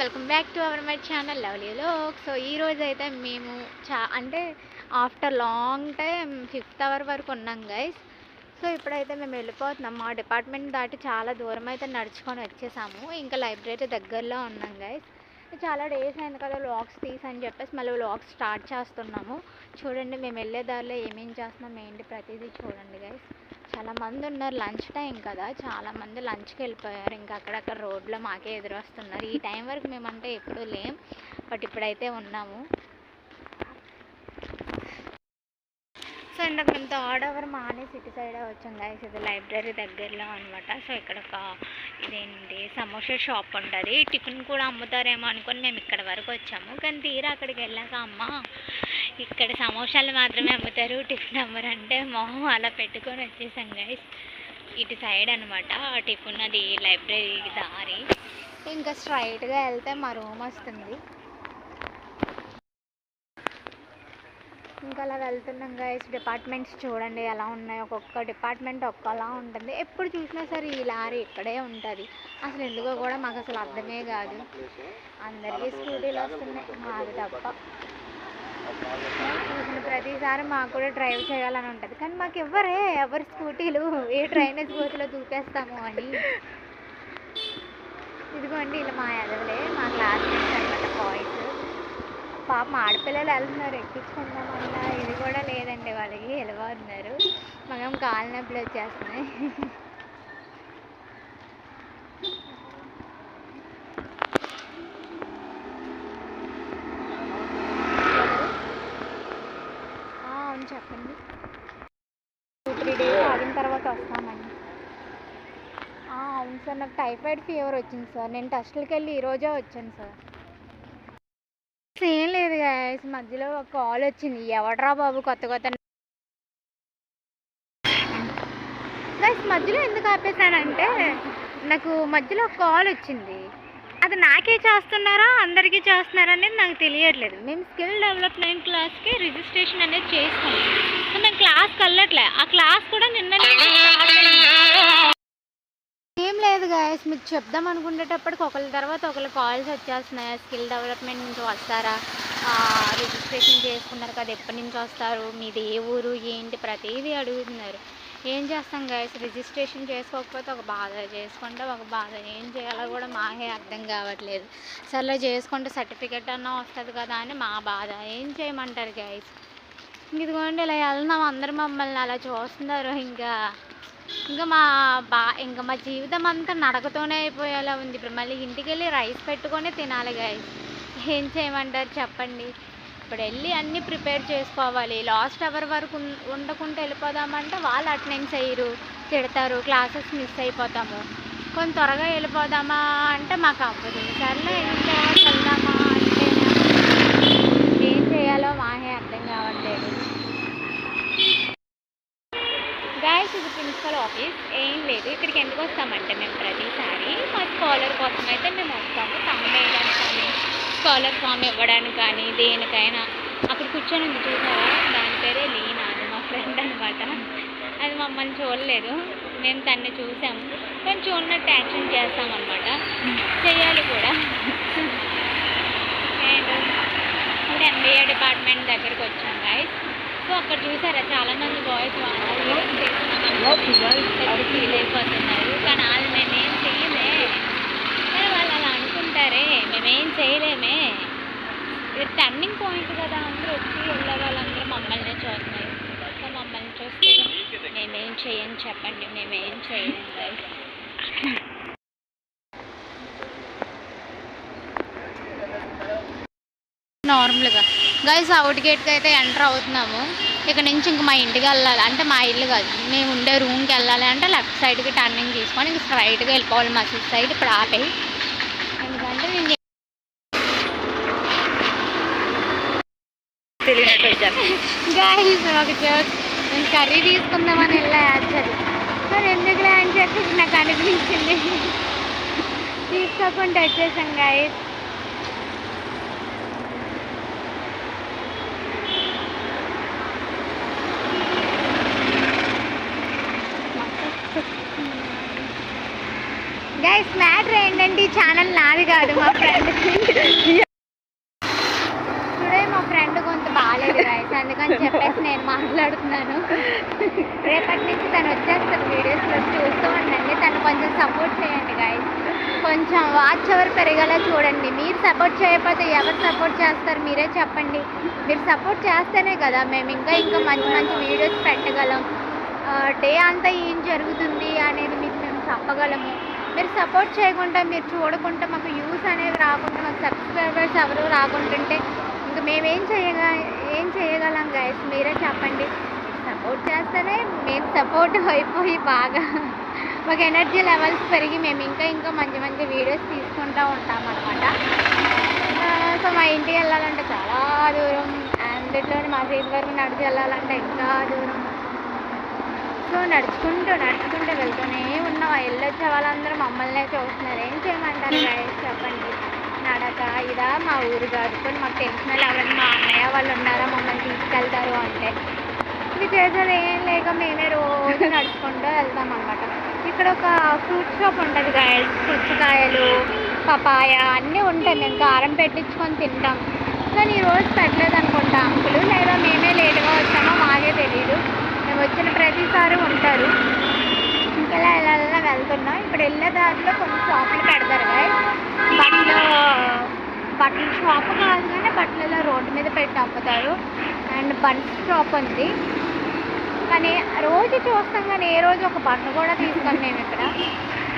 Welcome back to our my channel lovely vlogs. So ఈ రోజు అయితే మేము అంటే after long time 5th hour వరకు ఉన్నాం గైస్. సో ఇప్పుడైతే మేము వెళ్ళిపోతున్నాం. మా డిపార్ట్మెంట్ దాటి చాలా దూరం అయితే నడుచుకొని వచ్చేసాము. ఇంకా లైబ్రరీ దగ్గరలో ఉన్నాం గైస్. చాలా డేస్ అయింది కదా వ్లాగ్స్ తీసని చెప్పేసి మళ్ళీ వ్లాగ్స్ స్టార్ట్ చేస్తున్నాము. చూడండి మేము వెళ్ళే దారిలో ఏమేం చేస్తున్నాం ఏంటి ప్రతిదీ చూడండి గైస్. చాలామంది ఉన్నారు, లంచ్ టైం కదా, చాలామంది లంచ్కి వెళ్ళిపోయారు. ఇంకా అక్కడక్కడ రోడ్లో మాకే ఎదురొస్తున్నారు. ఈ టైం వరకు మేమంటే ఎప్పుడూ లేం, బట్ ఇప్పుడైతే ఉన్నాము. సో ఇందాక మేము థర్డ్ అవర్ మానే సిటీ సైడే వచ్చాం గైస్. ఇది లైబ్రరీ దగ్గరలో అనమాట. సో ఇక్కడ ఒక ఇదేంటి సమోసా షాప్ ఉంటుంది, టిఫిన్ కూడా అమ్ముతారేమో అనుకొని మేము ఇక్కడ వరకు వచ్చాము. కానీ తీరా అక్కడికి వెళ్ళాక అమ్మ ఇక్కడ సమోసాలు మాత్రమే అమ్ముతారు, టిఫిన్ అమ్మరంటే మొహం అలా పెట్టుకొని వచ్చేసాం గైస్. ఇటు సైడ్ అనమాట టిఫిన్, అది లైబ్రరీ దారి. ఇంకా స్ట్రైట్గా వెళ్తే మా రూమ్ వస్తుంది. ఇంకా అలా వెళ్తున్నాం గైస్. డిపార్ట్మెంట్స్ చూడండి ఎలా ఉన్నాయి, ఒక్కొక్క డిపార్ట్మెంట్ ఒక్కలా ఉంటుంది. ఎప్పుడు చూసినా సరే ఈ లారీ ఇక్కడే ఉంటుంది. అసలు ఎందుకో కూడా మాకు అసలు అర్థమే కాదు. అందరికీ స్కూటీలు వస్తున్నాయి, మాది తప్ప. చూసిన ప్రతిసారి మాకు కూడా డ్రైవ్ చేయాలని ఉంటుంది, కానీ మాకు ఎవరి స్కూటీలు ఏ డ్రైనేజ్ గోతులో దూకేస్తాము అని. ఇదిగోండి ఇలా మా ఎదవలే, మా క్లాస్మేట్స్ అనమాట, బాయ్స్. పాపం ఆడపిల్లలు వెళ్తున్నారు, ఎక్కించుకుందామన్నా ఇది కూడా లేదండి వాళ్ళకి, వెళ్ళిపోతున్నారు. మగం కాళ్ళ నొప్పులు వచ్చేస్తున్నాయి. అవును చెప్పండి. 2-3 డేస్ ఆగిన తర్వాత వస్తామండి. అవును సార్, నాకు టైఫాయిడ్ ఫీవర్ వచ్చింది సార్. నేను టెస్టులకి వెళ్ళి ఈరోజే వచ్చాను సార్. ఏం లేదు గైస్, మధ్యలో ఒక కాల్ వచ్చింది. ఎవడరా బాబు కొత్త గైస్ మధ్యలో ఎందుకు ఆపేసానంటే, నాకు మధ్యలో ఒక కాల్ వచ్చింది. అది నాకే చేస్తున్నారా అందరికీ చేస్తున్నారా అనేది నాకు తెలియట్లేదు. మేము స్కిల్ డెవలప్మెంట్ క్లాస్కి రిజిస్ట్రేషన్ అనేది చేసుకున్నాం. సో మేము క్లాస్కి వెళ్ళట్లే, ఆ క్లాస్ కూడా నిన్న ఏం లేదు గైస్. మీకు చెప్దాం అనుకునేటప్పటికి ఒకరి తర్వాత ఒకరు కాల్స్ వచ్చేస్తున్నాయి. స్కిల్ డెవలప్మెంట్ నుంచి వస్తారా, రిజిస్ట్రేషన్ చేసుకున్నారు కదా, ఎప్పటి నుంచి వస్తారు, మీది ఏ ఊరు ఏంటి ప్రతిదీ అడుగుతున్నారు. ఏం చేస్తాం గైస్, రిజిస్ట్రేషన్ చేసుకోకపోతే ఒక బాధ, చేసుకుంటే ఒక బాధ. ఏం చేయాలో కూడా మాకే అర్థం కావట్లేదు. సర్లే చేసుకుంటే సర్టిఫికెట్ అన్నా వస్తుంది కదా అని మా బాధ. ఏం చేయమంటారు గైస్. ఇదిగోండి ఇలా వెళ్తున్నాం, అందరు మమ్మల్ని అలా చూస్తున్నారు. ఇంకా మా జీవితం అంతా నడకతోనే అయిపోయేలా ఉంది. ఇప్పుడు మళ్ళీ ఇంటికి వెళ్ళి రైస్ పెట్టుకొని తినాలి గైస్. ఏం చేయమంటారు చెప్పండి. ఇప్పుడు వెళ్ళి అన్నీ ప్రిపేర్ చేసుకోవాలి. లాస్ట్ అవర్ వరకు ఉండకుండా వెళ్ళిపోదామంటే వాళ్ళు అటెండెన్స్ అయ్యరు, తిడతారు, క్లాసెస్ మిస్ అయిపోతాము. కొంచెం త్వరగా వెళ్ళిపోదామా అంటే మాకు అవ్వదు. సర్లే ఇంకా వెళ్దామా అంటే ఏం చేయాలో మాకే అర్థం కావట్లేదు గైస్. ఇది ప్రిన్సిపల్ ఆఫీస్. ఏం లేదు, ఇక్కడికి ఎందుకు వస్తామంటే మేము ప్రతిసారి మా స్కాలర్ కోసం అయితే మేము వస్తాము. తమ్ముడు వేయడానికి కానీ, స్కాలర్ ఫామ్ ఇవ్వడానికి కానీ, దేనికైనా. అక్కడ కూర్చొని ఉంది చూసారా, దాని పేరే లీనా, అది మా ఫ్రెండ్ అనమాట. అది మమ్మల్ని చూడలేదు, మేము తన్ని చూసాము. కానీ చూడనట్టు యాక్షన్ చేస్తామన్నమాట, చెయ్యాలి కూడా. అండ్ ఇప్పుడు MBA డిపార్ట్మెంట్ దగ్గరికి వచ్చాం గైస్. సో అక్కడ చూసారా చాలామంది బాయ్స్ ఫీల్ అయిపోతున్నారు. కానీ వాళ్ళు మేమేం చెయ్యలే, కానీ వాళ్ళు అలా అనుకుంటారే, మేమేం చేయలేమే. ఇది టర్నింగ్ పాయింట్ కదా, అందరూ వచ్చి వెళ్ళే వాళ్ళందరూ మమ్మల్ని చూస్తున్నారు. సో మమ్మల్ని చూస్తే మేమేం చేయని చెప్పండి, మేమేం చేయలేము గైస్. నార్మల్గా గైస్ అవుట్ గేట్కి అయితే ఎంటర్ అవుతున్నాము. ఇక్కడ నుంచి ఇంక మా ఇంటికి వెళ్ళాలి అంటే, మా ఇల్లు కాదు, మేము ఉండే రూమ్కి వెళ్ళాలి అంటే లెఫ్ట్ సైడ్కి టర్నింగ్ తీసుకొని ఇంక స్ట్రైట్గా వెళ్ళిపోవాలి మసీద్ సైడ్. ఇప్పుడు ఆపే, ఎందుకంటే నేను గైస్ ఒక జోక్, నేను కర్రీ తీసుకుందామని వెళ్ళా యాక్చువల్లీ. మరి ఎందుకులే అని చెప్పి నాకు అనిపించింది, తీసుకోకుండా వచ్చేసాం గైస్. గైస్ మ్యాటర్ ఏంటంటే, ఈ ఛానల్ నాది కాదు, మా ఫ్రెండ్కి. మాట్లాడుతున్నాను. రేపటి నుంచి తను వచ్చేస్తుంది వీడియోస్లో, చూస్తూ ఉండండి. తను కొంచెం సపోర్ట్ చేయండి గైస్, కొంచెం వాచ్ అవర్ పెరిగేలా చూడండి. మీరు సపోర్ట్ చేయకపోతే ఎవరు సపోర్ట్ చేస్తారు మీరే చెప్పండి. మీరు సపోర్ట్ చేస్తేనే కదా మేము ఇంకా మంచి మంచి వీడియోస్ పెట్టగలం. డే అంతా ఏం జరుగుతుంది అనేది మీకు మేము చెప్పగలము. మీరు సపోర్ట్ చేయకుండా, మీరు చూడకుండా, మాకు వ్యూస్ అనేవి రాకుండా, మాకు సబ్స్క్రైబర్స్ ఎవరు రాకుంటుంటే ఇంకా మేము ఏం చేయగలం గైస్, మీరే చెప్పండి. సపోర్ట్ చేస్తేనే మేము సపోర్ట్ అయిపోయి బాగా మాకు ఎనర్జీ లెవెల్స్ పెరిగి మేము ఇంకా మంచి మంచి వీడియోస్ తీసుకుంటూ ఉంటాం అనమాట. సో మా ఇంటికి వెళ్ళాలంటే చాలా దూరం, అందులోని మా సీట్ వరకు నడిచి వెళ్ళాలంటే ఇంకా దూరం. సో నడుచుకుంటూ వెళ్తూనే ఉన్నాం. వెళ్ళొచ్చే వాళ్ళందరూ మమ్మల్నే చూస్తున్నారు. ఏం చేయమంటారు గైస్ చెప్పండి. నడక ఇదా మా ఊరు కాదుకొని మాకు తెలిసిన వాళ్ళు ఎవరైనా మా అన్నయ్య వాళ్ళు ఉన్నారా మమ్మల్ని తీసుకెళ్తారు అంటే, ఇది చేసేది ఏం లేక మేమే రోజు నడుచుకుంటూ వెళ్తాం అనమాట. ఇక్కడ ఒక ఫ్రూట్ షాప్ ఉంటుంది గైస్, పుచ్చకాయలు, పపాయ అన్నీ ఉంటాయి. మేము కారం పెట్టించుకొని తింటాం. కానీ ఈరోజు పెట్టలేదు అనుకుంటా అంకులు, లేదా మేమే లేటుగా వచ్చామో మాకే తెలియదు. మేము వచ్చిన ప్రతిసారి ఉంటారు. ఇంకెలా ఎలా వెళ్తున్నాం. ఇప్పుడు వెళ్ళే దారిలో కొన్ని షాపులు పెడతారు గైస్. బట్టల షాప్ కాదు కానీ బట్టలలో రోడ్డు మీద పెట్టి అమ్ముతారు. అండ్ బన్స్ షాప్ ఉంది, కానీ రోజు చూస్తాం కానీ ఏ రోజు ఒక బట్ట కూడా తీసుకొని మేము ఇక్కడ.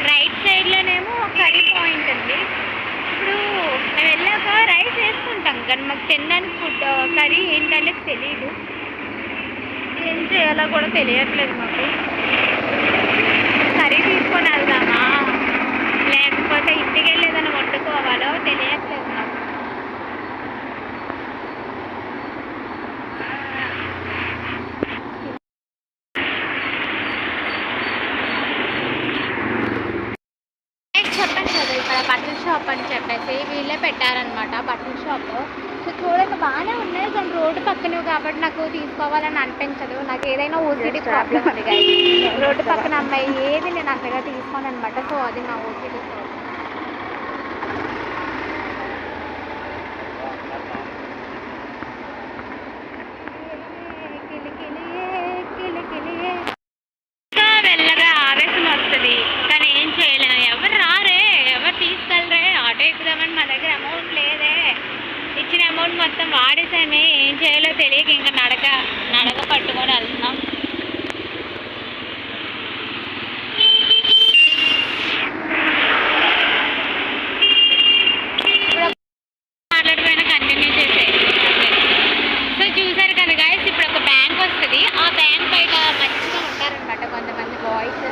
రైట్ సైడ్లోనేమో కర్రీ పాయింట్ ఉంది. ఇప్పుడు మేము వెళ్ళాక రైస్ వేసుకుంటాం కానీ మాకు తినడానికి ఫుడ్ కర్రీ ఏంటనేది తెలియదు. ఏం చేయాలో కూడా తెలియట్లేదు మాకు. కర్రీ తీసుకొని వెళ్దామా లేకపోతే ఇంటికి వెళ్ళి ఏదైనా వండుకోవాలో తెలియట్లేదు నాకు. చెప్పండి కదా ఇక్కడ బట్టల షాప్ అని చెప్పేసి వీళ్ళే పెట్టారనమాట బట్టల షాప్. సో చూడక బాగానే ఉన్నాయి కానీ రోడ్డు పక్కన కాబట్టి నాకు తీసుకోవాలని అనిపించదు. నాకు ఏదైనా ఓసిడి ప్రాబ్లం ఉంది కదా, రోడ్డు పక్కన అమ్మాయి ఏది నేను అంతగా తీసుకోను అనమాట. సో అది నా ఓసిడి ప్రాబ్లం. వెళ్ళగా ఆవేశం వస్తుంది కానీ ఏం చేయలేము. ఎవరు రారే, ఎవరు తీసుకెళ్ళరే, ఆటో ఎక్కుదామని మా దగ్గర అమౌంట్ లేదే. ఇచ్చిన అమౌంట్ మొత్తం వాడేసామే, ఏం చేయాలో తెలియక ఇంకా నడక పట్టుకొని వెళ్తున్నాం. మాట్లాడిపోయినా కంటిన్యూ చేసే. సో చూసారు కదా గైస్, ఇప్పుడు ఒక బ్యాంక్ వస్తుంది. ఆ బ్యాంక్ బయట మంచిగా ఉంటారనమాట కొంతమంది బాయ్స్.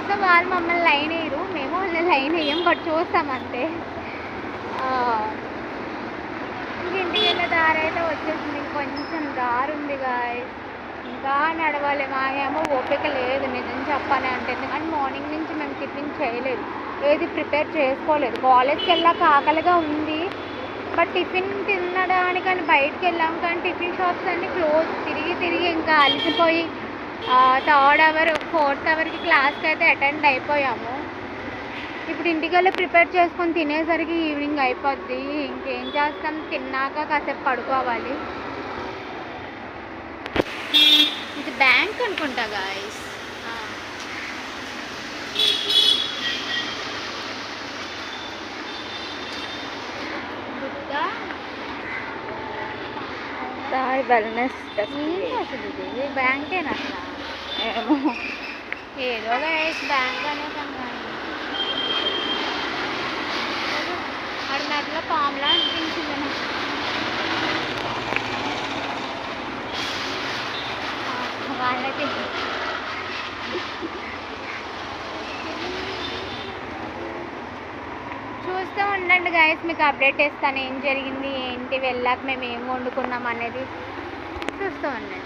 సో వాళ్ళు మమ్మల్ని లైన్ వేయరు, మేము వాళ్ళని లైన్ వేయం, బట్ చూస్తాం అంతే. ఇంటికి వెళ్ళే దారి అయితే వచ్చేసింది. ఇంకొంచెం దారి ఉంది గాయస్, ఇంకా నడవాలి. మాకేమో ఓపిక లేదు నిజం చెప్పాలి అంటే, ఎందుకంటే మార్నింగ్ నుంచి మేము టిఫిన్ చేయలేదు, ఏది ప్రిపేర్ చేసుకోలేదు. కాలేజ్కి వెళ్ళాక ఆకలిగా ఉంది, బట్ టిఫిన్ తినడానికని బయటకు వెళ్ళాము కానీ టిఫిన్ షాప్స్ అన్నీ క్లోజ్. తిరిగి ఇంకా అలసిపోయి 3rd అవర్ 4th అవర్కి క్లాస్కి అయితే అటెండ్ అయిపోయాము. ఇప్పుడు ఇంటికి వెళ్ళి ప్రిపేర్ చేసుకొని తినేసరికి ఈవినింగ్ అయిపోద్ది. ఇంకేం చేస్తాం, తిన్నాక కాసేపు పడుకోవాలి. ఇది బ్యాంక్ అనుకుంటా గాయస్. వెల్నెస్ అసలు ఇది బ్యాంకేనా అసలు? ఏమో ఏదో గైస్ బ్యాంక్ అనేసాం కానీ అక్కడ మెట్లో పాములా అనిపించింది నాకు. వాళ్ళకి చూస్తూ ఉండండి గైస్, మీకు అప్డేట్ చేస్తాను ఏం జరిగింది ఏంటి, వెళ్ళాక మేము ఏం వండుకున్నాం అనేది చూస్తూ ఉండండి.